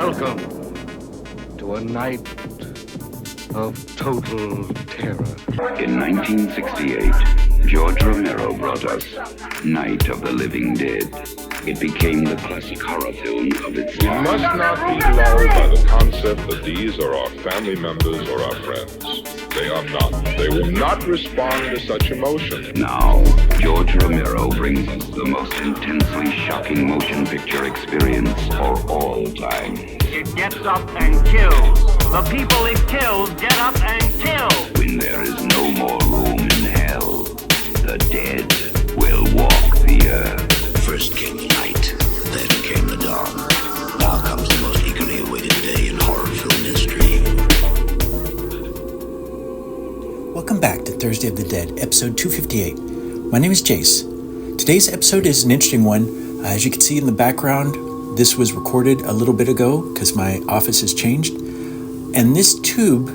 Welcome to a night of total terror. In 1968, George Romero brought us Night of the Living Dead. It became the classic horror film of its We time. must not be lulled by the concept that these are our family members or our friends. They are not. They will not respond to such emotion. Now, George Romero brings us the most intensely shocking motion picture experience for all time. It gets up and kills. The people it kills get up and kill. When there is no more room in hell, the dead will walk the earth. First came the night, then came the dawn. Now comes the most eagerly awaited day in horror film history. Welcome back to Thursday of the Dead, episode 258. My name is Jace. Today's episode is an interesting one. As you can see in the background, this was recorded a little bit ago because my office has changed. And this tube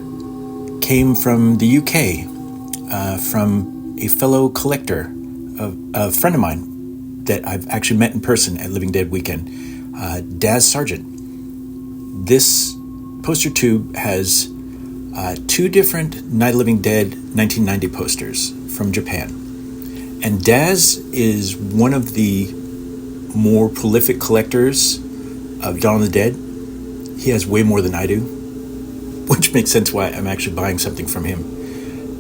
came from the UK, from a fellow collector, a friend of mine that I've actually met in person at Living Dead Weekend, Daz Sargent. This poster tube has two different Night of the Living Dead 1990 posters from Japan. And Daz is one of the more prolific collectors of Dawn of the Dead. He has way more than I do, which makes sense why I'm actually buying something from him.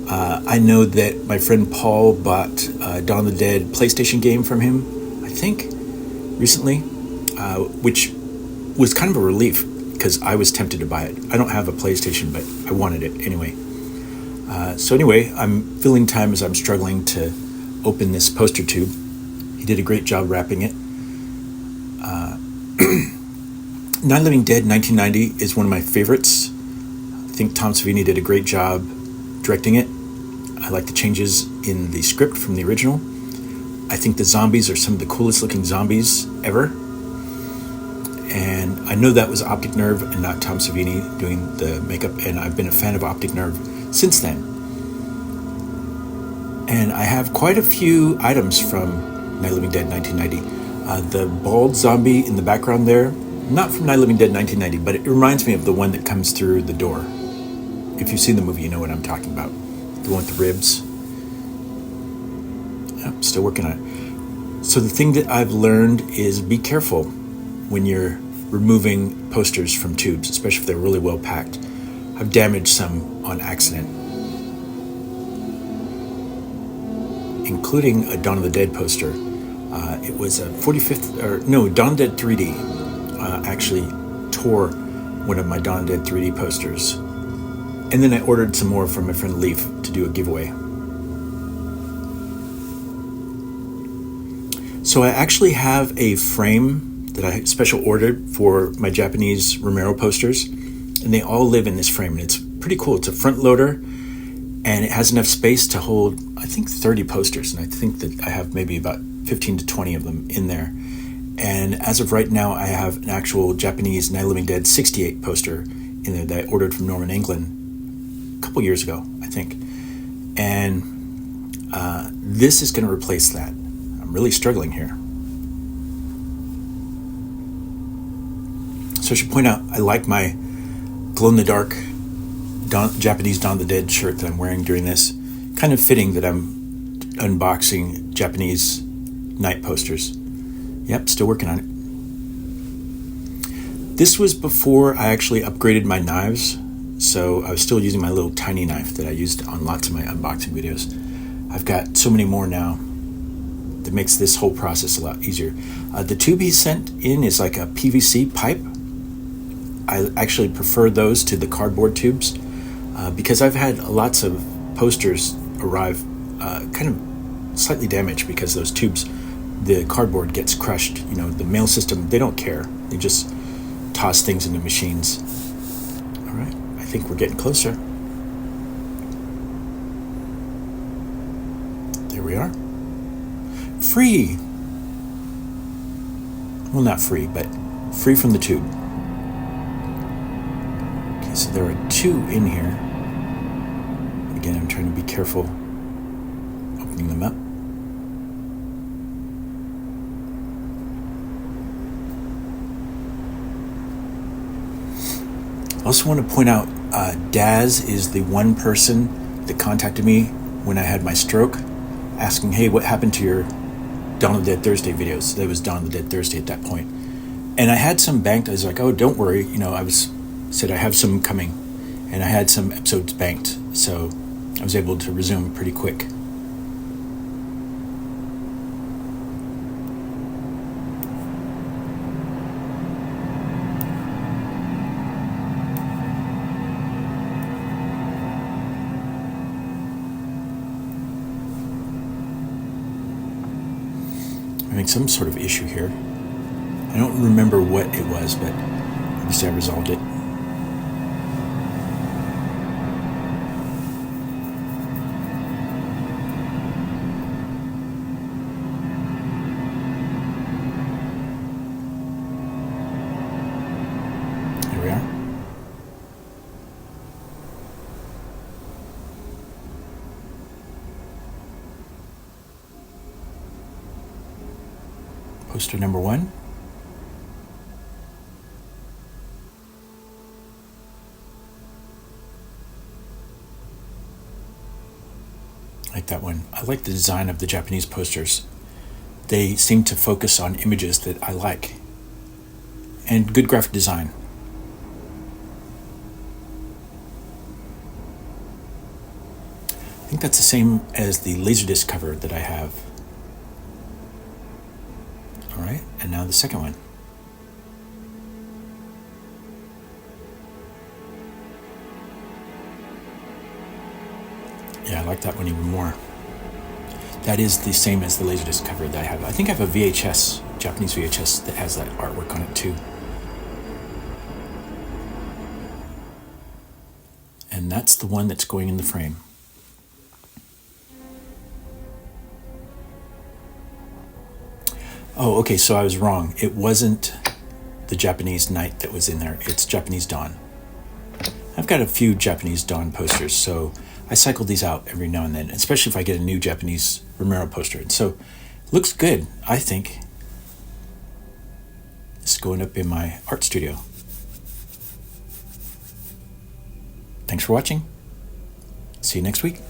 I know that my friend Paul bought Dawn of the Dead PlayStation game from him, I think, recently, which was kind of a relief because I was tempted to buy it. I don't have a PlayStation, but I wanted it anyway. So anyway, I'm filling time as I'm struggling to open this poster tube. He did a great job wrapping it. Night of the Living Dead 1990 is one of my favorites. I think Tom Savini did a great job directing it. I like the changes in the script from the original. I think the zombies are some of the coolest looking zombies ever. And I know that was Optic Nerve and not Tom Savini doing the makeup, and I've been a fan of Optic Nerve since then. And I have quite a few items from Night of the Living Dead 1990. The bald zombie in the background there, not from Night of the Living Dead 1990, but it reminds me of the one that comes through the door. If you've seen the movie, you know what I'm talking about. The one with the ribs. Yep, still working on it. So the thing that I've learned is be careful when you're removing posters from tubes, especially if they're really well packed. I've damaged some on accident, including a Dawn of the Dead poster. It was a 45th, Dawn of the Dead 3D actually tore one of my Dawn of the Dead 3D posters. And then I ordered some more from my friend Leaf to do a giveaway. So I actually have a frame that I special ordered for my Japanese Romero posters, and they all live in this frame, and it's pretty cool. It's a front loader, and it has enough space to hold, I think, 30 posters, and I think that I have maybe about 15 to 20 of them in there. And as of right now, I have an actual Japanese Night of the Living Dead 68 poster in there that I ordered from Norman, England a couple years ago, I think. And this is going to replace that. I'm really struggling here. So I should point out, I like my glow-in-the-dark Japanese Dawn of the Dead shirt that I'm wearing during this. Kind of fitting that I'm unboxing Japanese night posters. Yep, still working on it. This was before I actually upgraded my knives, so I was still using my little tiny knife that I used on lots of my unboxing videos. I've got so many more now that makes this whole process a lot easier. The tube he sent in is like a PVC pipe. I actually prefer those to the cardboard tubes because I've had lots of posters arrive kind of slightly damaged because those tubes, the cardboard gets crushed. You know, the mail system, they don't care. They just toss things into machines. All right, I think we're getting closer. There we are. Free. Well, not free, but free from the tube. Okay, so there are two in here. Again, I'm trying to be careful opening them up. I also want to point out Daz is the one person that contacted me when I had my stroke, asking, hey, what happened to your Dawn of the Dead Thursday videos? That was Dawn of the Dead Thursday at that point. And I had some banked. I was like, oh, don't worry. Said I have some coming. And I had some episodes banked. So I was able to resume pretty quick. Having some sort of issue here. I don't remember what it was, but obviously I resolved it. Here we are. Poster number 1. I like that one. I like the design of the Japanese posters. They seem to focus on images that I like. And good graphic design. I think that's the same as the Laserdisc cover that I have. All right, and now the second one. Yeah, I like that one even more. That is the same as the Laserdisc cover that I have. I think I have a VHS, Japanese VHS, that has that artwork on it too. And that's the one that's going in the frame. Oh, okay, so I was wrong. It wasn't the Japanese Night that was in there. It's Japanese Dawn. I've got a few Japanese Dawn posters, so I cycle these out every now and then, especially if I get a new Japanese Romero poster. And so it looks good, I think. It's going up in my art studio. Thanks for watching. See you next week.